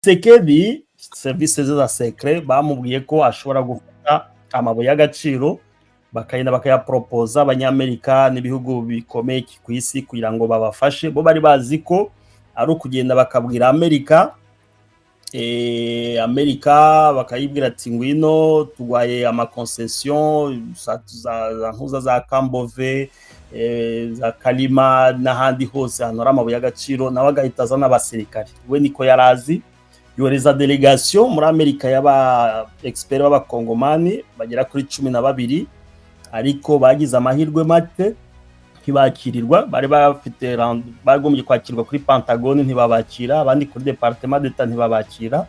Tshisekedi service za secret bamubwiye ko ashobora gufata amabuye y'agaciro bakagenda bakayapropoza abanyamerika n'ibihugu bikomeye ku isi kugira ngo babafashe. Bo bari bazi ko ari ukugenda bakabwira Amerika bakayibwira ati ngwino tugwaye ama concession za Kambove za Kalima n'ahandi hose hanora amabuye y'agaciro, nawe agahita azana abasirikare. We niko yarazi yoreza delegation muri Amerika y'aba expert b'abakongomani bagera kuri 12, ariko bagize amahirwe make ntibakirirwa. Bari bafite bagombye kwakirwa kuri Pentagon ntibabakira, abandi kuri Departement d'Etat ntibabakira.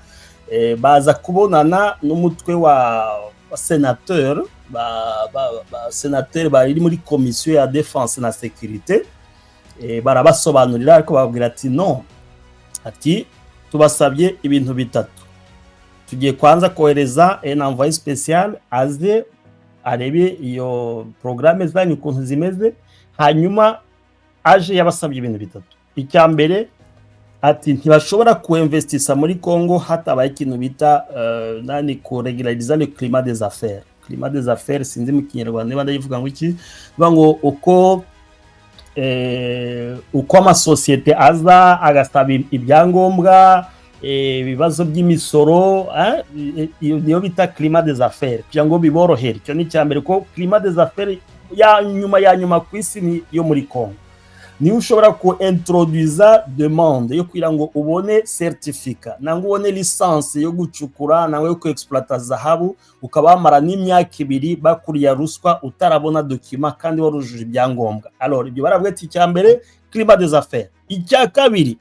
Baza kubonana n'umutwe wa sénateur sénateur bari muri commission ya défense na sécurité. Barabasobanurira ariko babwira ati no, ati tubasabye ibintu bitatu. Tugiye kwanza kohereza un envoyé spécial aze arebe iyo programme zanyu ukuntu zimeze, hanyuma aje yabasabye ibintu bitatu. Icya mbere ati ntibashobora kuinvestisa muri Congo hatabaye ikintu bita ko regulariser le climat des affaires. Climat des affaires sinzi mu Kinyarwanda niba ndayivuga ngo iki, ngo uko amasosiyete aza agasaba ibyangombwa, ibibazo by'imisoro, niyo bita climat des affaires kugira ngo biborohere. Cyo ni cyambere ko climat des affaires ya nyuma ku isi ni yo muri Congo. Ni ushobora ku introduisa demande yo kugira ngo ubone certificat nango ubone licence yo gucukura nawe yo kuexploiter zahabu, ukabamara n'imyaka 2 bakuriya ruswa utarabona document kandi warujuje ibyangombwa. Alors ibyo barabwe ati cyambere climat des affaires. Icya kabiri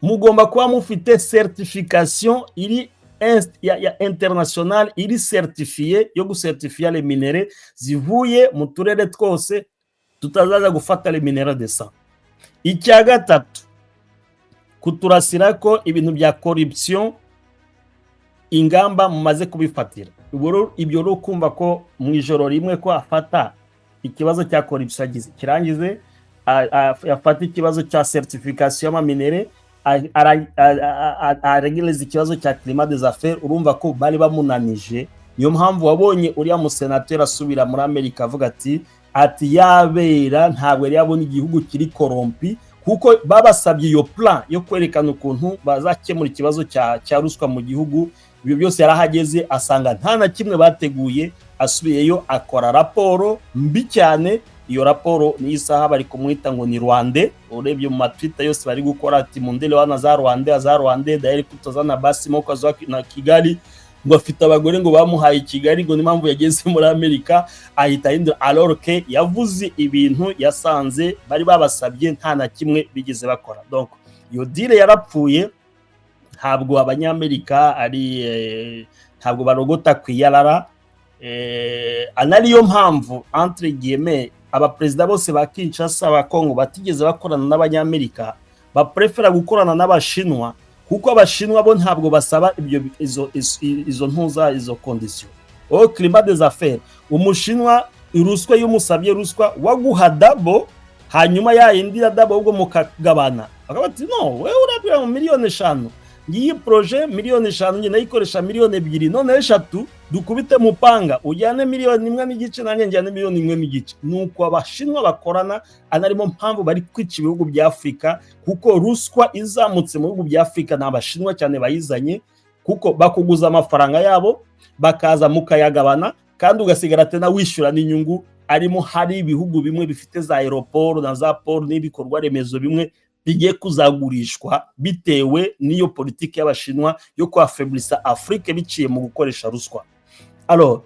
mugomba kuba mufite certification iri ya international iri certifié yo gucertifier les minéraux zivuye mu turere twose tutazaza gufata les minéraux de sang. Icya gatatu kuturasira ko ibintu bya corruption ingamba mumaze kubifatira. Ibyo ro kumva ko mu ijoro rimwe ko afata ikibazo cya corruption agize kirangize afata ikibazo cya certification y'ama minéraux aregeleza ikibazo cya climat des affaires. Urumva ko bari bamunanije. Niyo mpamvu wabonye uriya mu senateur asubira muri Amerika avuga ati yabera ntabwo yabona igihugu kiri corrompi, kuko babasabye iyo plan yo kwerekana ukuntu bazakemura ikibazo cya ruswa mu gihugu. Ibyo byose yarahageze asanga nta na kimwe bateguye, asubiyeyo akora raporo mbi cyane. Iyo raporo ni isaha bari kumwita ngo ni Rwanda. Urebye mu Twitter yose bari gukora ati mundele wana za Rwanda daire kutozana basi moko azwa na Kigali ngo afite abagore ngo bamuhaye Kigali ngo n'impamvu yageze muri Amerika ahita hindura, alors que yavuze ibintu yasanze bari babasabye nta na kimwe bigeze bakora. Donc iyo deal yarapfuye. Ntabwo abanyamerika ari ntabwo barogota kwiyarara. Anariyo mpamvu entre guillemets abaperezida bose ba Kinshasa ba Congo batigeze bakorana n'abanyamerika, baprefera gukorana n'abashinwa, kuko abashinwa bo ntabwo basaba izo condition. Climat des affaires umushinwa iruswa y'umusabye ruswa waguha dabo, hanyuma yayindira dabo ubwo mukagabana. Akabati no wewe urabira mu miliyoni 5, ngiye projet miliyoni 5 nge nayikoresha miliyoni 2, none 3 dukubite mupanga ujyane miliyoni 1.5 nanjye njyane miliyoni 1.5. Nuko abashinwa bakorana, anarimo mpamvu bari kwica ibihugu bya Afrika, kuko ruswa izamutse mu bihugu bya Afrika n'abashinwa cyane bayizanye, kuko bakuguza amafaranga yabo bakaza mukayagabana, kandi ugasigara tena wishyura n'inyungu. Arimo hari ibihugu bimwe bifite za aeroport na za port n'ibikorwa remezo bimwe bigiye kuzagurishwa bitewe n'iyo politiki y'abashinwa yo kwafeblisa Afrika biciye mu gukoresha ruswa. Alors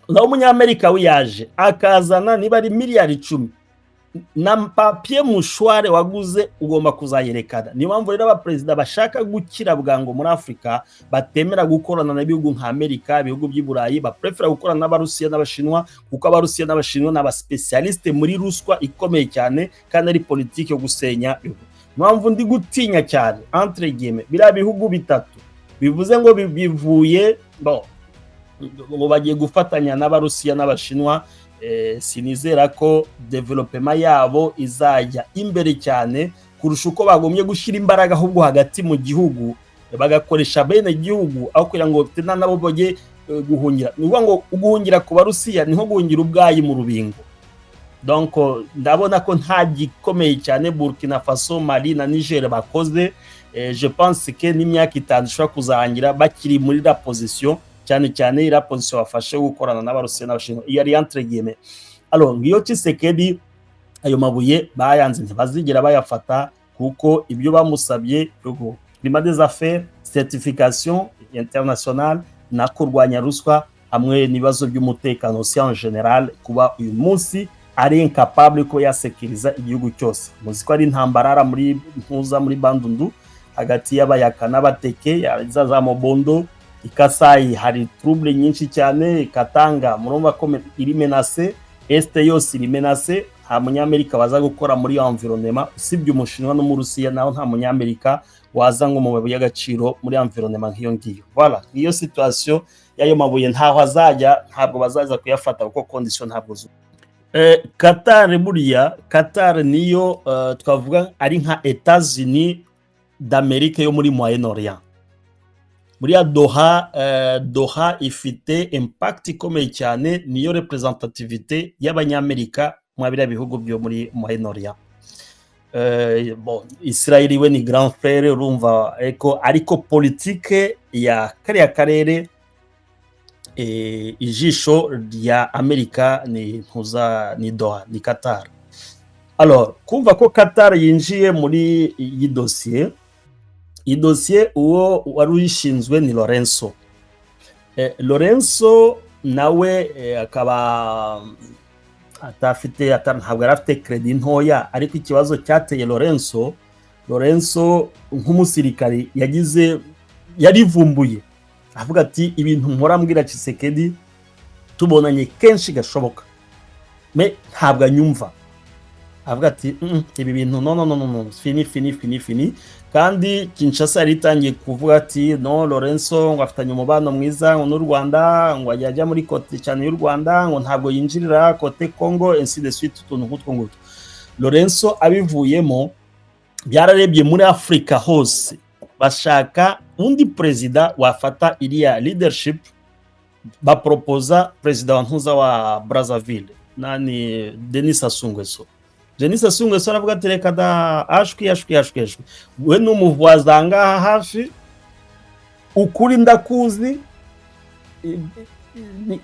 naho umunyamerika wiyaje akazana niba ari miliyari 10 na papier mushware waguze ugomba kuzayerekana. Niyo mpamvu rero abaperezida bashaka gukira bwango muri Afrika batemera gukorana n'ibihugu nka Amerika, ibihugu by'Iburayi, baprefera gukorana n'abarusiya n'abashinwa, kuko abarusiya n'abashinwa n'aba specialiste muri ruswa ikomeye cyane kandi ari politiki yo gusenya ibihugu. Mpamvu ndi gutinya cyane entre guillemets bira bihugu bitatu bivuze ngo bivuye ngo bagiye gufatanya n'abarusiya n'abashinwa. Sinizera ko development yabo izajya imbere cyane kurusha uko bagomye gushyira imbaraga ahubwo hagati mu gihugu bagakoresha bene igihugu aho kugira ngo tena nabo boge guhungira. Ni ngo guhungira ku Barusiya niho guhungira ubwayi mu rubingo. Donc ndabona ko nta gikomeye cyane Burkina Faso, Mali na Niger bakoze. Je pense que n'imyaka 5 ishobora kuzarangira bakiri muri la position, cyane cyane ira position bafashe gukorana n'Abarusiya n'Abashinwa. Iyo ari entre guillemets. Alors ngiyo Tshisekedi ayo mabuye bayanze ntibazigera bayafata kuko ibyo bamusabye climat des affaires, certification internationale na kurwanya ruswa hamwe n'ibibazo by'umutekano aussi en general, kuba uyu munsi ari incapable ko yasekiriza igihugu cyose. Muzi ko ari intambara muri mpuza muri Bandundu hagati y'abayaka n'abateke za Mobondo, Ikasai hari trouble nyinshi cyane, Katanga murumva ko iri menacé, este yose iri menacé. Nta munyamerika baza gukora muri environnement usibye Umushinwa no mu Rusiya, naho nta munyamerika waza ngo mu mabuye y'agaciro muri environnement nk'iyo ngiyo. Voilà, iyo situation y'ayo mabuye ntaho azajya, ntabwo bazaza kuyafata kuko condition ntabwo zo. Qatar buriya, Qatar niyo twavuga ari nka Etats-Unis d'Amerique yo muri Moyen-Orient. Buriya Doha ifite impact ikomeye cyane, niyo representativité y'abanyamerika mu biriya bihugu byo muri Moyen-Orient. Bon, Israel we ni grand frère urumva, ariko politique ya kariya karere ijisho rya Amerika ni Doha, ni Qatar. Alors kumva ko Qatar yinjiye muri iyi dossier uwo wari uyishinzwe ni Lorenzo nawe akaba ntabwo yarafite credit ntoya, ariko ikibazo cyateye Lorenzo nk'umusirikari yarivumbuye avuga ati ibintu nkora mbwira Tshisekedi tubonanye kenshi gashoboka, me ntabwo anyumva. Avuga ati ibi bintu no fini. Kandi Kinshasa yari itangiye kuvuga ati no, Lorenzo ngo afitanye umubano mwiza n'u Rwanda, ngo ajya muri kote cyane y'u Rwanda, ngo ntabwo yinjirira kote Congo, ainsi de suite, utuntu nk'utwo ngutwo. Lorenzo abivuyemo byararebye muri Afrika hose bashaka undi president wafata iriya leadership, baproposa president wa ntuza wa Brazzaville nani Denis Sassou Nguesso aravuga ati reka da ashwi we n'umuvuza ngaha hafi, ukuri ndakuzi,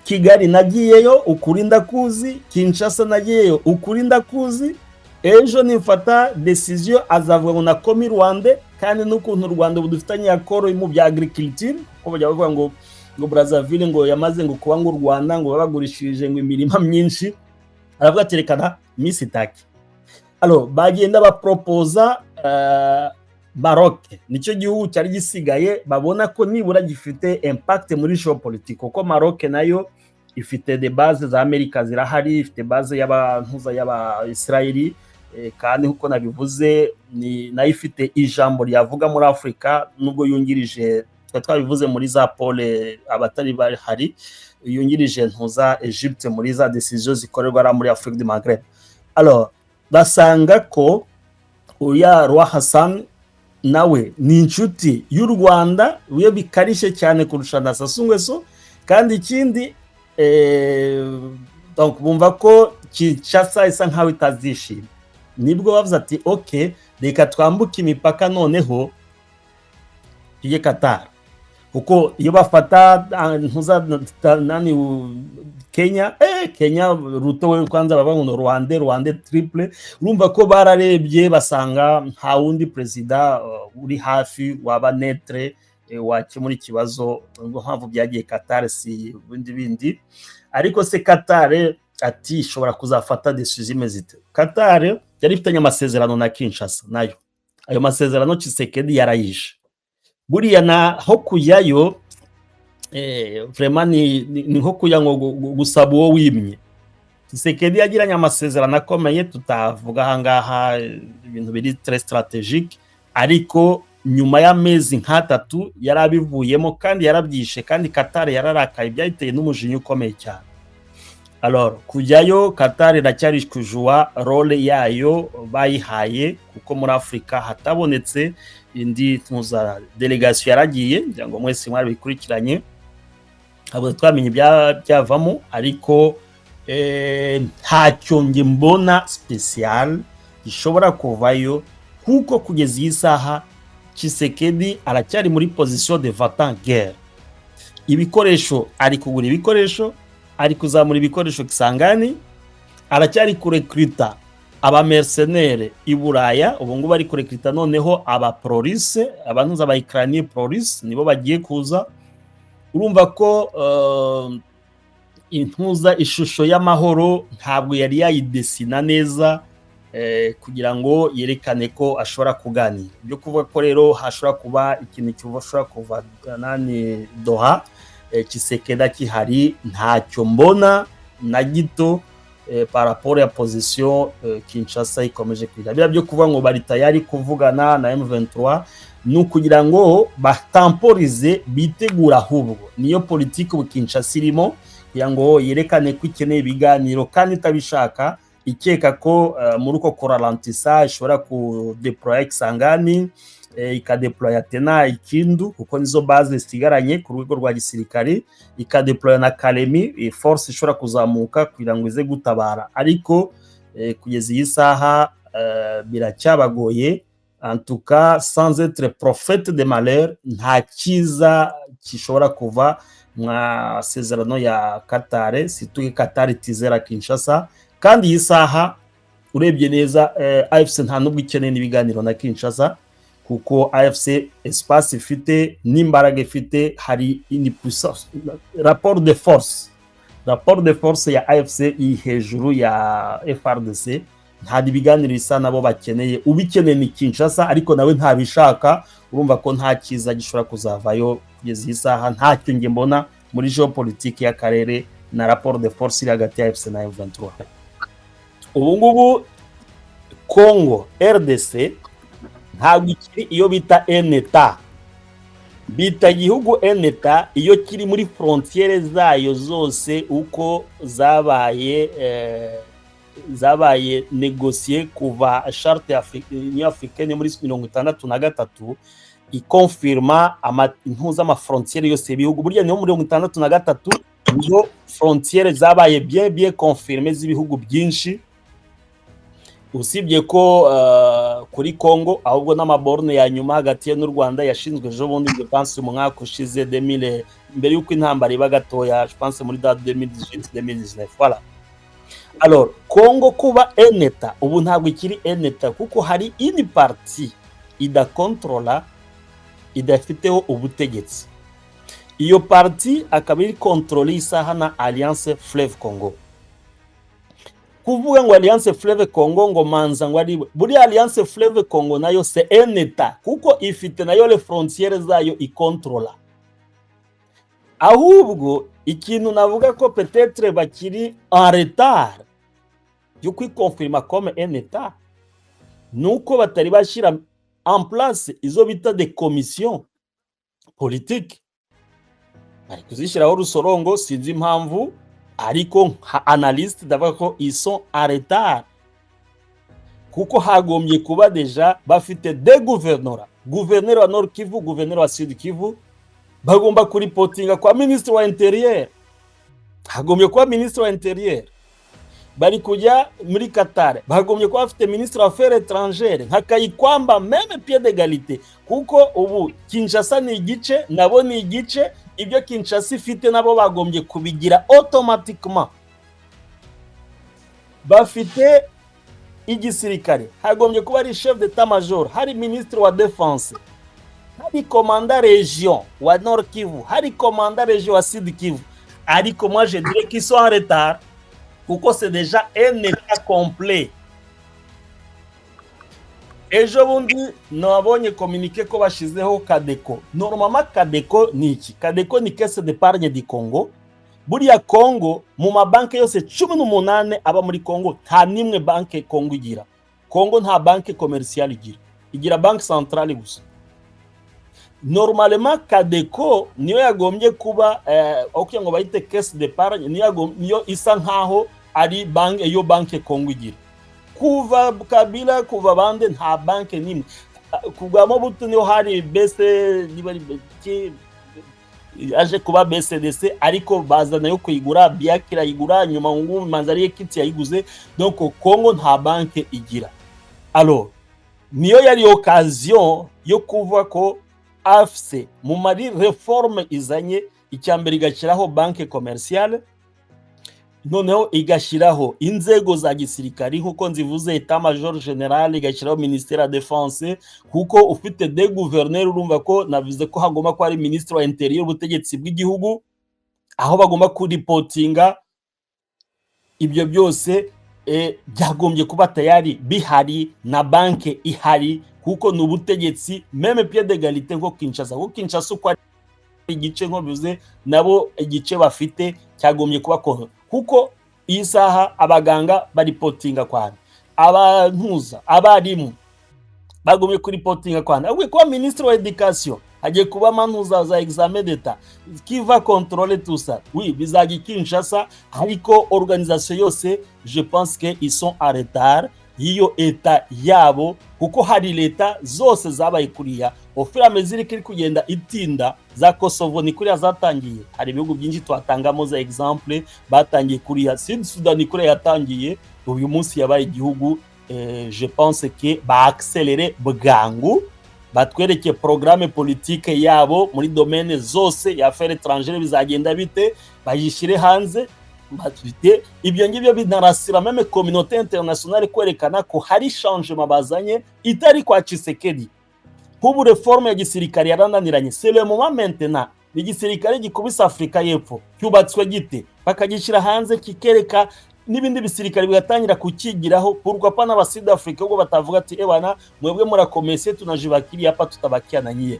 Kigali nagiyeyo ukuri ndakuzi, Kinshasa nagiyeyo ukuri ndakuzi, ejo nifata decision azavuga ngo nakomi Rwanda, kandi n'ukuntu Rwanda budufitanye akoro mu bya agriculture, ko bajya bavuga ngo Brazzaville ngo yamaze ngo kuba ngo Rwanda ngo babagurishije ngo imirima myinshi. Aravuga ati reka da Miss Taki. Alors bagenda baproposa Maroc, nicyo gihugu cyari gisigaye babona ko nibura gifite impact muri geopolitique, kuko Maroc nayo ifite de base za Amerika zirahari, ifite base y'abantuza y'aba Israeli, kandi uko nabivuze ni nayo ifite ijambo ryavuga muri Afrika, nubwo yungirije twabivuze muri za pole abatari bahari, yungirije ntuza Egypte muri za decisions zikorerwa muri Afrique du Maghreb. Alors basanga ko uya Roi Hassan nawe ni inshuti y'u Rwanda, we bikarishe cyane kurusha na Sassou Nguesso, kandi ikindi donc bumva ko Kinshasa isa nkaho itazishima. Nibwo bavuze ati okay, reka twambuke imipaka noneho tujye Qatar, kuko iyo bafata ntuza nani Kenya Ruto we kwanza baba ngo Rwanda triple, urumva ko bararebye basanga nta wundi president uri hafi waba netre wakemura ikibazo, ngo mpamvu byagiye Qatar si bindi. Ariko se Qatar ati ishobora kuzafata decision zite. Qatar yari ifitanye amasezerano na Kinshasa, nayo ayo masezerano Tshisekedi yarayishe. Buriya na ho kuyayo vraiment ni nko kuya ngo gusaba uwo wimye. Tshisekedi yagiranye amasezerano akomeye, tutavuga ahangaha ibintu biri très stratégique, ariko nyuma y'amezi nk'atatu yarabivuyemo kandi yarabyishe, kandi Qatar yararakaye, byahiteye n'umujinya ukomeye cyane. Alors kujyayo Qatar iracyari kujua role yayo bayihaye, kuko muri Afrika hatabonetse indi tuza delegation yaragiye, ngira ngo mwese mwari bikurikiranye, abo twamenye byavamo, ariko ntacyo nge mbona special gishobora kuvayo, kuko kugeza iyi saha Tshisekedi aracyari muri position de va-t-en-guerre. Ibikoresho ari kugura ibikoresho, ari kuzamura ibikoresho Kisangani, aracyari kurekrita aba mercenaire i Buraya, ubu ngubu ari kurekrita noneho aba police, abantu aba Ukrainian police nibo bagiye kuza. Urumva ko intuza ishusho y'amahoro ntabwo yari yayidesina neza, kugira ngo yerekane ko ashobora kuganira. Byo kuvuga ko rero hashobora kuba ikintu cyubashobora kuva nani Doha, Tshisekedi kihari ntacyo mbona na gito, par rapport ya position Kinshasa ikomeje kwiga. Byo kuvuga ngo bari tayari kuvugana na M23 no kugira ngo batamporize, bitegura ahubwo niyo politiki bu Kinshasa irimo, kugira ngo yerekane ko ikeneye ibiganiro, kandi itabishaka ikeka ko muri uko koralantisa ishobora ku deployer Kisangani, ikadeploya tena Ikindu, kuko nizo base zisigaranye ku rwego rwa gisirikare, ikadeploya na Kalemi, force ishobora kuzamuka kugira ngo ize gutabara. Ariko kugeza iyi saha biracyabagoye. En tout cas, sans être prophète de malheur, nta kiza kishobora kuva mwa sezerano ya Qatar, situke Qatar tizera Kinshasa. Kandi iyi saha urebye neza AFC nta nubwo ikeneye n'ibiganiro na Kinshasa, kuko AFC espace ifite n'imbaraga ifite, hari une puissance, rapport de force ya AFC iri hejuru ya FRDC. nta biganiro bisa nabo bakeneye, ubikeneye ni Kinshasa, ariko nawe ntabishaka. Urumva ko nta kiza gishobora kuzavayo kugeza iyi saha, ntacyo nge mbona muri geopolitique y'akarere na rapport de force iri hagati ya AFC na M23. Ubu ngubu Congo RDC ntabwo ikiri iyo bita eneta, bita igihugu eneta iyo kiri muri frontiere zayo zose uko zabaye négocier kuva charte africaine muri 63 ikonfirma impuza ama frontiere yose bihugu. Burya niyo muri 63 niyo frontiere zabaye bien confirmé z'ibihugu byinshi, usibye ko kuri Congo ahubwo n'amaborne ya nyuma hagati n'u Rwanda yashinzwe ejo bundi, je pense mu mwaka ushize 2000, mbere yuko intambara iba gatoya, je pense muri 2018-2019. Voilà. Alors Congo kuba eneta ubu ntabwo ikiri eneta, kuko hari ini parti idakontrola, idafiteho ubutegetsi. Iyo parti akaba iri kontrole isaha na Alliance Fleuve Congo. Kuvuga ngo Alliance Fleuve Congo ngo manza ngo ari buri Alliance Fleuve Congo nayo c'est un état, kuko ifite nayo les frontières zayo ikontrola. Ahubwo ikintu navuga ko peut-être bakiri en retard yo kwikonfirma comme un état, nuko batari bashira en place izo bita des commissions politiques, bari kuzishiraho rusorongo, sinzi impamvu, ariko analyste d'avoir ko ils sont en retard, kuko hagombye kuba deja bafite des gouverneur wa Nord Kivu, gouverneur wa Sud Kivu, bagomba kuripotinga kwa ministre wa intérieur, hagombye kuba ministre wa intérieur. Bari kujya muri Qatar, bagombye kuba bafite ministre wa affaires étrangères, hakayikwamba même pied d'égalité, kuko ubu Kinshasa ni igice, nabo ni igice, ibyo Kinshasa ifite nabo bagombye kubigira automatiquement. Bafite igisirikare, hagombye kuba ari chef d'état-major, hari ministre wa défense, hari commandant région wa Nord Kivu, hari commandant région wa Sud Kivu. Ariko moi je dirais qu'ils sont en retard, kuko c'est déjà un état complet. Ejo bundi nabonye communiqué ko bashizeho Kadeko. Normalement Kadeko ni iki? Kadeko ni caisse d'épargne du Congo. Buriya Congo mu mabanke yose 18 aba muri Congo, nta nimwe banke Congo igira. Congo nta banke commerciale igira, igira banque centrale gusa. normalement Kadeko niyo yagombye kuba okugira ngo bayite caisse d'épargne niyo isa nkaho ari banki iyo banki Kongo igira. Kuva Kabila kuva bande nta banki nimwe kugwamo buto niyo hari bese aje kuba BCDC ariko bazana yo kuyigura Biakira yigura nyuma ngo manzari y'ekiti yayiguze, donc Kongo nta banki igira. Alors niyo yari occasion yo kuvuga ko AFC mu mari reforme izanye icyambere igashiraho banki commerciale, noneho igashiraho inzego za gisirikari nkuko nzivuze etat major general, igashiraho ministère de défense kuko ufite de gouverneur urumva ko navuze ko hagomba ko ari ministre wa interieur ubutegetsi bw'igihugu aho bagomba ku reportinga ibyo byose byagombye kuba tayari bihari na banki ihari kuko nubutegetsi meme pied d'égalité nko Kinshasa uko igice nko bivuze nabo igice bafite cyagombye kuba kuko isaha abaganga baripotinga kwana abantuza abarimu bagomye kuri reportinga kwana ahubwo ko ministre wa education hagiye kuba mantuza za examen d'etat qui va contrôler tout ça. Oui, bizagi Kinshasa ariko organisation yose je pense que ils sont en retard yiyo eta yabo kuko hari leta zose zabaye kuriya ofira meziri kiri kugenda itinda za Kosovo ni kuriya zatangiye. Hari ibihugu byinshi twatangamo za exemple batangiye kuriya. Sud Sudan ni kuriya yatangiye, uyu munsi yabaye igihugu je pense que ba accélérer bwangu batwereke programme politique yabo muri domaine zose ya affaires étrangères bizagenda bite bayishire hanze batwite ibyo ngibyo binarasira meme communauté internationale kwerekana ko hari changement bazanye itari kwa Tshisekedi. Kubu reforme ya gisirikari yarananiranye, c'est le moment maintenant igisirikari gikubisa Afrika y'Epfo cyubatswe gite bakagishira hanze kikereka n'ibindi bisirikari bigatangira kukigiraho pourquoi pas n'aba Sud Africa ubwo batavuga ati ebana mwebwe murakomese tunajibakiri hapa tutabakiananyiye.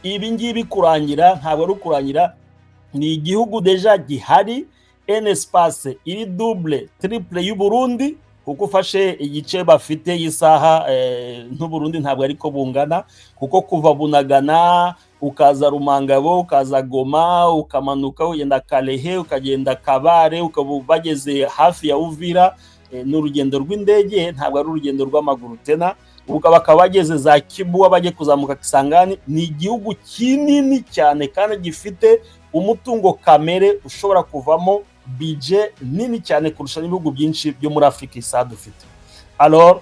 Ibi ngibi kurangira ntabwo ari kurangira, ni igihugu deja gihari en espace iri double triple y'u Burundi kuko ufashe igice bafite yisaha n'u Burundi ntabwo ariko bungana kuko kuva Bunagana ukaza Rumangabo ukaza Goma ukamanuka ugenda Kalehe ukagenda Kabare ukabugeze hafi ya Uvira n'urugendo rw'indege ntabwo ari urugendo rw'amaguru tena bakabageze za Kibu abaje kuzamuka Kisangani. Ni igihugu kinini cyane kandi gifite umutungo kamere ushobora kuvamo budget nini cyane kurusha n'ibihugu byinshi byo muri Afrika isa dufite. Alors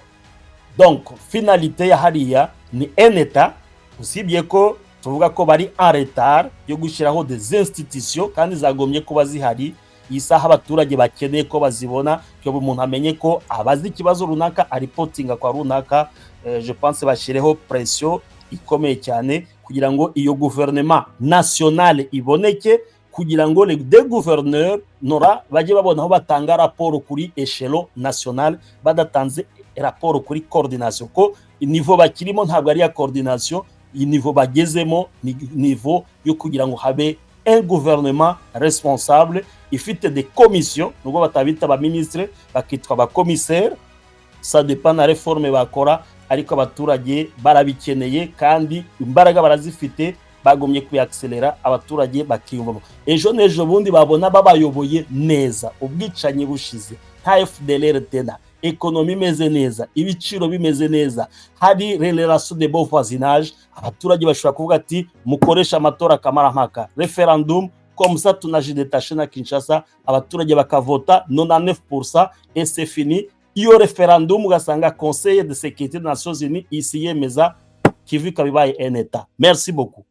donc finalité ya hariya ni un état usibye ko tuvuga ko bari en retard yo gushiraho des institutions kandi zagombye kuba zihari isaha abaturage bakeneye ko bazibona cyo umuntu amenye ko abazi ikibazo runaka reportinga kwa runaka. Je pense bashireho pression ikomeye cyane kugira ngo iyo gouvernement national iboneke, kugira ngo les deux gouverneurs nora baje babona aho batanga rapport kuri échelon national badatanze rapport kuri coordination ko niveau bakirimo ntabwo ari ya coordination, niveau bagezemo ni niveau yo kugira ngo habe un gouvernement responsable ifite des commissions nubwo batabita ba ministre bakitwa ba commissaire, ça dépend na réforme bakora ariko abaturage barabikeneye kandi imbaraga barazifite bagomye kuyaccélera abaturage bakiyumvamo. Ejo nejo bundi babona babayoboye neza ubwicanyi bushize nta FDLR tena, ekonomi imeze neza, ibiciro bimeze neza, hari relation de bon voisinage, abaturage bashobora kuvuga ati mukoresha amatora kamarampaka referendum comme ça tunajidetache na Kinshasa, abaturage bakavota 99% et c'est fini. Iyo referendum ugasanga Conseil de sécurité des Nations Unies ici yemeza Kivu kabibaye un état. Merci beaucoup.